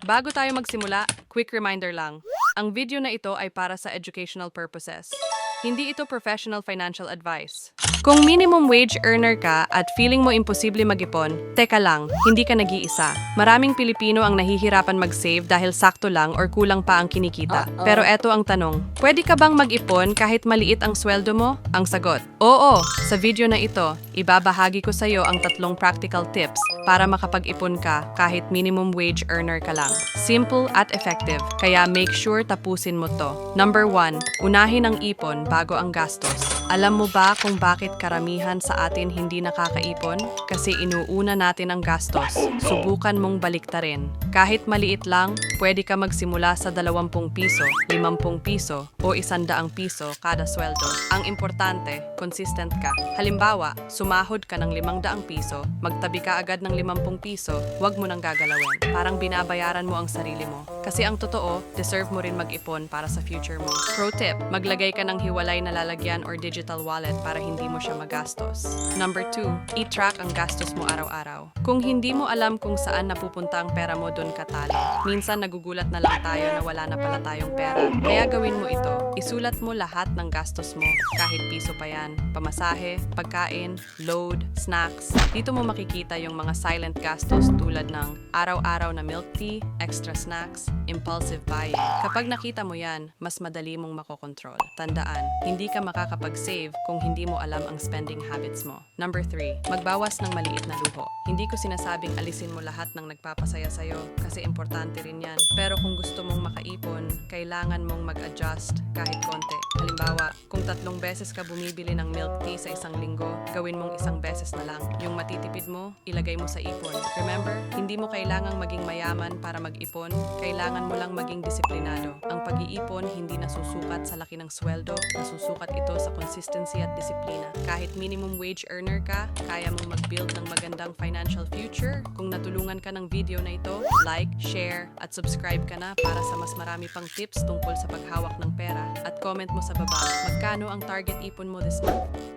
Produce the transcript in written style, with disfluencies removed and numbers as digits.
Bago tayo magsimula, quick reminder lang. Ang video na ito ay para sa educational purposes. Hindi ito professional financial advice. Kung minimum wage earner ka at feeling mo imposible mag-ipon, teka lang, hindi ka nag-iisa. Maraming Pilipino ang nahihirapan mag-save dahil sakto lang or kulang pa ang kinikita. Pero eto ang tanong, pwede ka bang mag-ipon kahit maliit ang sweldo mo? Ang sagot, oo! Sa video na ito, ibabahagi ko sa iyo ang 3 practical tips para makapag-ipon ka kahit minimum wage earner ka lang. Simple at effective, kaya make sure tapusin mo to. Number 1, unahin ang ipon bago ang gastos. Alam mo ba kung bakit karamihan sa atin hindi nakakaipon? Kasi inuuna natin ang gastos. Subukan mong baliktarin. Kahit maliit lang, pwede ka magsimula sa 20 piso, 50 piso, o 100 piso kada sweldo. Ang importante, consistent ka. Halimbawa, sumahod ka ng 500 piso, magtabi ka agad ng 50 piso, wag mo nang gagalawin. Parang binabayaran mo ang sarili mo. Kasi ang totoo, deserve mo rin mag-ipon para sa future mo. Pro tip, maglagay ka ng hiwalay na lalagyan or digital wallet para hindi mo siya magastos. Number 2, i-track ang gastos mo araw-araw. Kung hindi mo alam kung saan napupunta ang pera mo, doon ka talo. Minsan nagugulat na lang tayo na wala na pala tayong pera. Kaya gawin mo ito. Isulat mo lahat ng gastos mo, kahit piso pa yan. Pamasahe, pagkain, load, snacks. Dito mo makikita yung mga silent gastos tulad ng araw-araw na milk tea, extra snacks, impulsive buying. Kapag nakita mo yan, mas madali mong makokontrol. Tandaan, hindi ka makakapag-save kung hindi mo alam ang spending habits mo. Number 3, magbawas ng maliit na luho. Hindi ko sinasabing alisin mo lahat ng nagpapasaya sa'yo kasi importante rin yan. Pero kung gusto mong makaipon, kailangan mong mag-adjust kahit konti. Halimbawa, kung 3 beses ka bumibili ng milk tea sa isang linggo, gawin mong 1 beses na lang. Yung matitipid mo, ilagay mo sa ipon. Remember, hindi mo kailangang maging mayaman para mag-ipon, kailangan mo lang maging disiplinado. Ang pag-iipon hindi nasusukat sa laki ng sweldo, nasusukat ito sa consistency at disiplina. Kahit minimum wage earner ka, kaya mong mag-build ng magandang financial future. Kung natulungan ka ng video na ito, like, share, at subscribe ka na para sa mas marami pang tips tungkol sa paghawak ng pera. At comment mo sa baba, magkano ang target ipon mo this month?